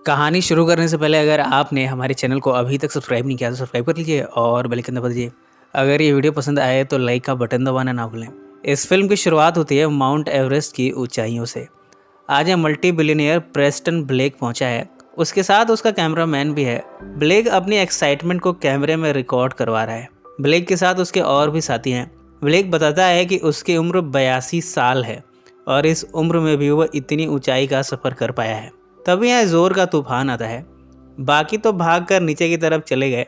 कहानी शुरू करने से पहले अगर आपने हमारे चैनल को अभी तक सब्सक्राइब नहीं किया तो सब्सक्राइब कर लीजिए और बेल आइकन दबा दीजिए। अगर ये वीडियो पसंद आए तो लाइक का बटन दबाना ना भूलें। इस फिल्म की शुरुआत होती है माउंट एवरेस्ट की ऊंचाइयों से। आज यह मल्टी बिलियनियर प्रेस्टन ब्लेक पहुंचा है। उसके साथ उसका कैमरामैन भी है। ब्लेक अपनी एक्साइटमेंट को कैमरे में रिकॉर्ड करवा रहा है। ब्लेक के साथ उसके और भी साथी हैं। ब्लेक बताता है कि उसकी उम्र 82 साल है और इस उम्र में भी वह इतनी ऊंचाई का सफ़र कर पाया है। तभी यहाँ जोर का तूफान आता है। बाकी तो भागकर नीचे की तरफ चले गए,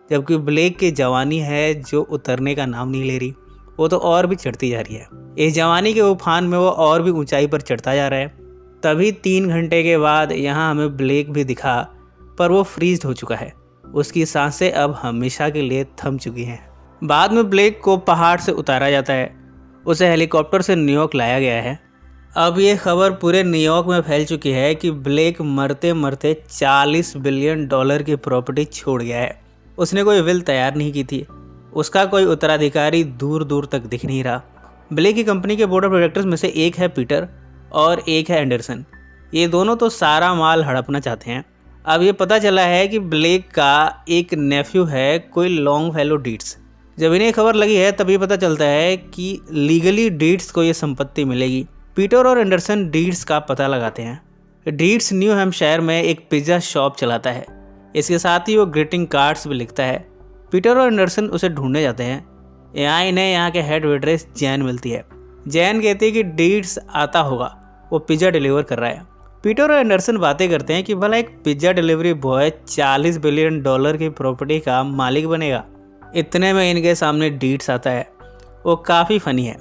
जबकि ब्लेक की जवानी है जो उतरने का नाम नहीं ले रही। वो तो और भी चढ़ती जा रही है। इस जवानी के उफान में वो और भी ऊंचाई पर चढ़ता जा रहा है। तभी 3 घंटे के बाद यहाँ हमें ब्लेक भी दिखा, पर वो फ्रीज हो चुका है। उसकी सांसें अब हमेशा के लिए थम चुकी हैं। बाद में ब्लेक को पहाड़ से उतारा जाता है। उसे हेलीकॉप्टर से न्यूयॉर्क लाया गया है। अब ये खबर पूरे न्यूयॉर्क में फैल चुकी है कि ब्लेक मरते मरते $40 बिलियन की प्रॉपर्टी छोड़ गया है। उसने कोई विल तैयार नहीं की थी। उसका कोई उत्तराधिकारी दूर दूर तक दिख नहीं रहा। ब्लेक की कंपनी के बोर्ड ऑफ डायरेक्टर्स में से एक है पीटर और एक है एंडरसन। ये दोनों तो सारा माल हड़पना चाहते हैं। अब ये पता चला है कि ब्लेक का एक नेफ्यू है, कोई लॉन्ग फेलो डीट्स। जब इन्हें खबर लगी है तभी पता चलता है कि लीगली डीट्स को ये संपत्ति मिलेगी। पीटर और एंडरसन डीट्स का पता लगाते हैं। डीट्स न्यू हैम्पशायर में एक पिज़्ज़ा शॉप चलाता है। इसके साथ ही वो ग्रीटिंग कार्ड्स भी लिखता है। पीटर और एंडरसन उसे ढूंढने जाते हैं। यहाँ इन्हें यहाँ के हेड वेट्रेस जैन मिलती है। जैन कहती है कि डीट्स आता होगा, वो पिज़्ज़ा डिलीवर कर रहा है। पीटर और एंडरसन बातें करते हैं कि भला एक पिज़्ज़ा डिलीवरी बॉय $40 बिलियन की प्रॉपर्टी का मालिक बनेगा। इतने में इनके सामने डीट्स आता है। वो काफ़ी फ़नी है।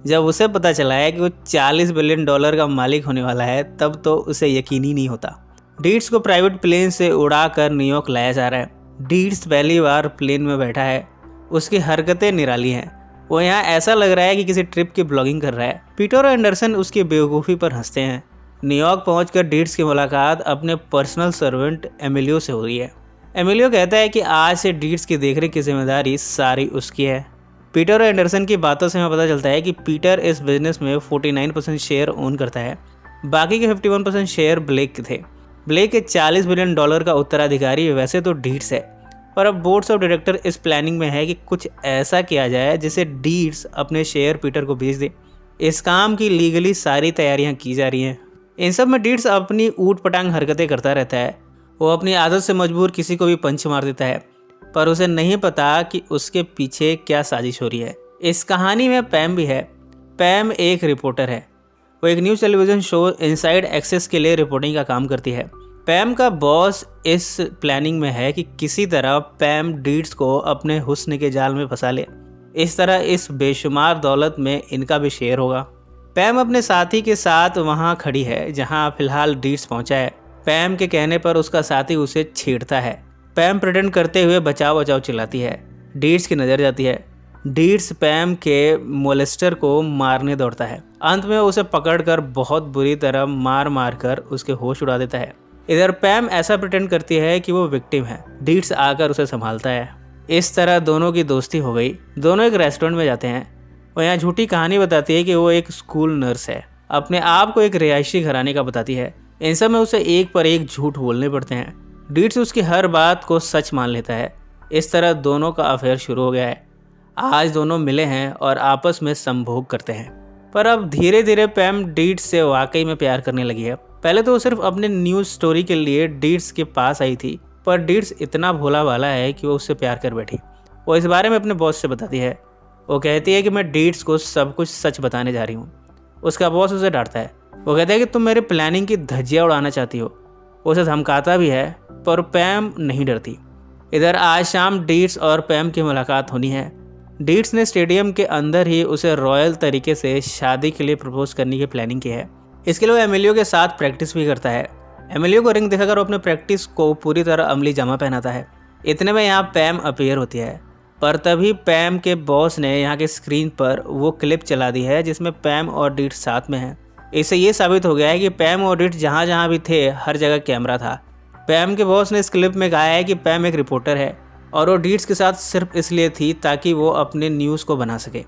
जब उसे पता चला है कि वो $40 बिलियन का मालिक होने वाला है तब तो उसे यकीन ही नहीं होता। डीट्स को प्राइवेट प्लेन से उड़ाकर न्यूयॉर्क लाया जा रहा है। डीट्स पहली बार प्लेन में बैठा है। उसकी हरकतें निराली हैं। वो यहाँ ऐसा लग रहा है कि किसी ट्रिप की ब्लॉगिंग कर रहा है। पीटर और एंडरसन उसकी बेवकूफ़ी पर हंसते हैं। न्यूयॉर्क पहुँचकर डीट्स की मुलाकात अपने पर्सनल सर्वेंट एमिलियो से हो रही है। एमिलियो कहता है कि आज से डीट्स की देखरेख की जिम्मेदारी सारी उसकी है। पीटर और एंडरसन की बातों से हमें पता चलता है कि पीटर इस बिजनेस में 49% शेयर ओन करता है। बाकी के 51% शेयर ब्लेक के थे। ब्लेक के $40 बिलियन का उत्तराधिकारी वैसे तो डीट्स है, पर अब बोर्ड्स ऑफ डायरेक्टर इस प्लानिंग में है कि कुछ ऐसा किया जाए जिससे डीट्स अपने शेयर पीटर को बेच दे। इस काम की लीगली सारी तैयारियां की जा रही हैं। इन सब में डीट्स अपनी ऊट पटांग हरकतें करता रहता है। वो अपनी आदत से मजबूर किसी को भी पंच मार देता है, पर उसे नहीं पता कि उसके पीछे क्या साजिश हो रही है। इस कहानी में पैम भी है। पैम एक रिपोर्टर है। वो एक news television show inside access के लिए रिपोर्टिंग का काम करती है। पैम का बॉस इस प्लानिंग में है कि किसी तरह पैम डीट्स को अपने हुस्न के जाल में फंसा ले। इस तरह इस बेशुमार दौलत में इनका भी शेयर होगा। पैम अपने साथी के साथ वहाँ खड़ी है जहाँ फिलहाल डीट्स पहुँचा है। पैम के कहने पर उसका साथी उसे छेड़ता है। पैम प्रिटेंड करते हुए बचाव बचाव चिल्लाती है। डीट्स की नज़र जाती है। डीट्स पैम के मोलेस्टर को मारने दौड़ता है। अंत में उसे पकड़कर बहुत बुरी तरह मार मार कर उसके होश उड़ा देता है। इधर पैम ऐसा प्रिटेंड करती है कि वो विक्टिम है। डीट्स आकर उसे संभालता है। इस तरह दोनों की दोस्ती हो गई। दोनों एक रेस्टोरेंट में जाते हैं। वो यहाँ झूठी कहानी बताती है कि वो एक स्कूल नर्स है। अपने आप को एक रिहायशी घराने का बताती है। इन सब में उसे एक पर एक झूठ बोलने पड़ते हैं। डीट्स उसकी हर बात को सच मान लेता है। इस तरह दोनों का अफेयर शुरू हो गया है। आज दोनों मिले हैं और आपस में संभोग करते हैं। पर अब धीरे धीरे पैम डीट्स से वाकई में प्यार करने लगी है। पहले तो वो सिर्फ अपने न्यूज़ स्टोरी के लिए डीट्स के पास आई थी, पर डीट्स इतना भोला भाला है कि वो उससे प्यार कर बैठी। वो इस बारे में अपने बॉस से बताती है। वो कहती है कि मैं डीट्स को सब कुछ सच बताने जा रही हूँ। उसका बॉस उसे डांटता है। वो कहता है कि तुम मेरे प्लानिंग की धज्जियाँ उड़ाना चाहती हो। वो उसे धमकाता भी है, पर पैम नहीं डरती। इधर आज शाम डीट्स और पैम की मुलाकात होनी है। डीट्स ने स्टेडियम के अंदर ही उसे रॉयल तरीके से शादी के लिए प्रपोज करने की प्लानिंग की है। इसके लिए वो एमिलियो के साथ प्रैक्टिस भी करता है। एमिलियो को रिंग दिखाकर अपने प्रैक्टिस को पूरी तरह अमली जामा पहनाता है। इतने में यहाँ पैम अपीयर होती है, पर तभी पैम के बॉस ने यहाँ के स्क्रीन पर वो क्लिप चला दी है जिसमें पैम और डीट्स साथ में हैं। इससे ये साबित हो गया है कि पैम और डीट्स जहाँ जहाँ भी थे हर जगह कैमरा था। पैम के बॉस ने इस क्लिप में कहा है कि पैम एक रिपोर्टर है और वो डीट्स के साथ सिर्फ इसलिए थी ताकि वो अपने न्यूज़ को बना सके।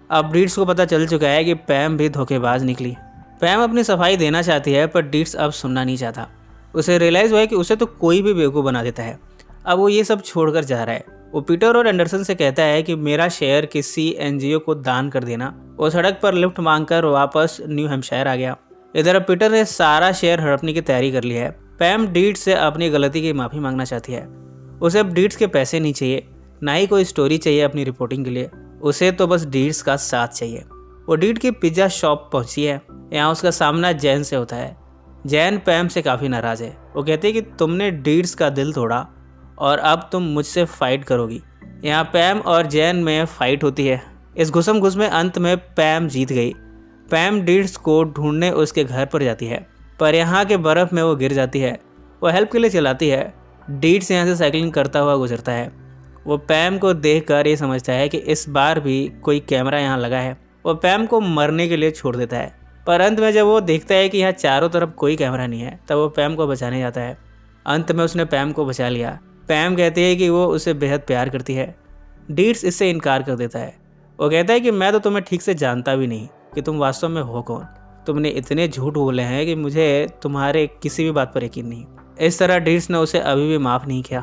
अब डीट्स को पता चल चुका है कि पैम भी धोखेबाज निकली। पैम अपनी सफाई देना चाहती है, पर डीट्स अब सुनना नहीं चाहता। उसे रियलाइज़ हुआ है कि उसे तो कोई भी बेवकूफ़ बना देता है। अब वो ये सब छोड़कर जा रहा है। वो पीटर और एंडरसन से कहता है कि मेरा शेयर किसी एनजीओ को दान कर देना। वो सड़क पर लिफ्ट मांगकर वापस न्यू हैम्पशायर आ गया। इधर अब पीटर ने सारा शेयर हड़पने की तैयारी कर ली है। पैम डीड्स से अपनी गलती की माफ़ी मांगना चाहती है। उसे अब डीड्स के पैसे नहीं चाहिए, ना ही कोई स्टोरी चाहिए अपनी रिपोर्टिंग के लिए। उसे तो बस डीड्स का साथ चाहिए। वो डीड की पिज्ज़ा शॉप पहुंची है। यहाँ उसका सामना जैन से होता है। जैन पैम से काफ़ी नाराज़ है। वो कहते हैं कि तुमने डीड्स का दिल तोड़ा और अब तुम मुझसे फाइट करोगी। यहाँ पैम और जैन में फाइट होती है। इस घुसम घुस में अंत में पैम जीत गई। पैम डीड्स को ढूंढने उसके घर पर जाती है, पर यहाँ के बर्फ़ में वो गिर जाती है। वो हेल्प के लिए चिल्लाती है। डीड्स यहाँ से साइकिलिंग करता हुआ गुजरता है। वो पैम को देखकर ये समझता है कि इस बार भी कोई कैमरा यहाँ लगा है। वो पैम को मरने के लिए छोड़ देता है, पर अंत में जब वो देखता है कि यहाँ चारों तरफ कोई कैमरा नहीं है, तब वो पैम को बचाने जाता है। अंत में उसने पैम को बचा लिया। पैम कहती है कि वो उसे बेहद प्यार करती है। डीड्स इससे इनकार कर देता है। वो कहता है कि मैं तो तुम्हें ठीक से जानता भी नहीं कि तुम वास्तव में हो कौन। तुमने इतने झूठ बोले हैं कि मुझे तुम्हारे किसी भी बात पर यकीन नहीं। इस तरह डीड्स ने उसे अभी भी माफ़ नहीं किया।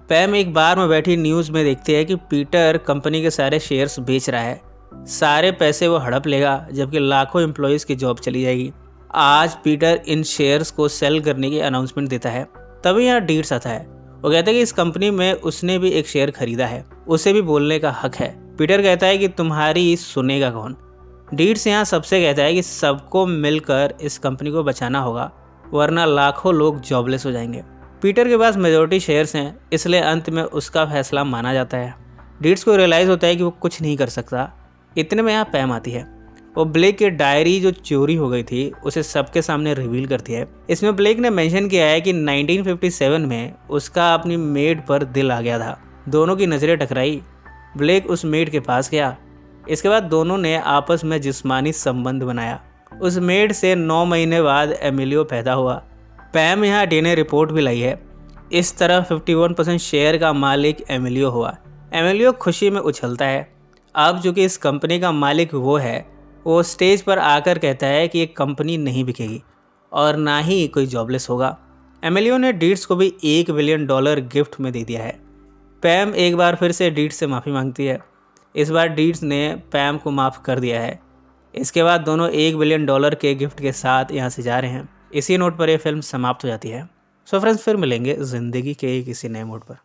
पैम एक बार में बैठी न्यूज़ में देखती है कि पीटर कंपनी के सारे शेयर्स बेच रहा है। सारे पैसे वो हड़प लेगा, जबकि लाखों एम्प्लॉयज़ की जॉब चली जाएगी। आज पीटर इन शेयर्स को सेल करने की अनाउंसमेंट देता है। तभी यहाँ डीड्स आता है। वो कहता है कि इस कंपनी में उसने भी एक शेयर खरीदा है, उसे भी बोलने का हक है। पीटर कहता है कि तुम्हारी सुनेगा कौन। डीड्स यहाँ सबसे कहता है कि सबको मिलकर इस कंपनी को बचाना होगा, वरना लाखों लोग जॉबलेस हो जाएंगे। पीटर के पास मेजॉरिटी शेयर्स हैं, इसलिए अंत में उसका फैसला माना जाता है। डीड्स को रियलाइज़ होता है कि वो कुछ नहीं कर सकता। इतने में यहाँ पैम आती है। वो ब्लेक की डायरी जो चोरी हो गई थी उसे सबके सामने रिवील करती है। इसमें ब्लेक ने मेंशन किया है कि 1957 में उसका अपनी मेड पर दिल आ गया था। दोनों की नज़रें टकराई। ब्लेक उस मेड के पास गया। इसके बाद दोनों ने आपस में जिस्मानी संबंध बनाया। उस मेड से 9 महीने बाद एमिलियो पैदा हुआ। पैम यहाँ डीएनए रिपोर्ट भी लाई है। इस तरह 51% शेयर का मालिक एमिलियो हुआ। एमिलियो खुशी में उछलता है। अब चूँकि इस कंपनी का मालिक वो है, वो स्टेज पर आकर कहता है कि ये कंपनी नहीं बिकेगी और ना ही कोई जॉबलेस होगा। एमिलियो ने डीड्स को भी $1 बिलियन गिफ्ट में दे दिया है। पैम एक बार फिर से डीड्स से माफ़ी मांगती है। इस बार डीड्स ने पैम को माफ़ कर दिया है। इसके बाद दोनों $1 बिलियन के गिफ्ट के साथ यहाँ से जा रहे हैं। इसी नोट पर यह फिल्म समाप्त हो जाती है। सो फ्रेंड्स, फिर मिलेंगे ज़िंदगी के किसी नए मोड पर।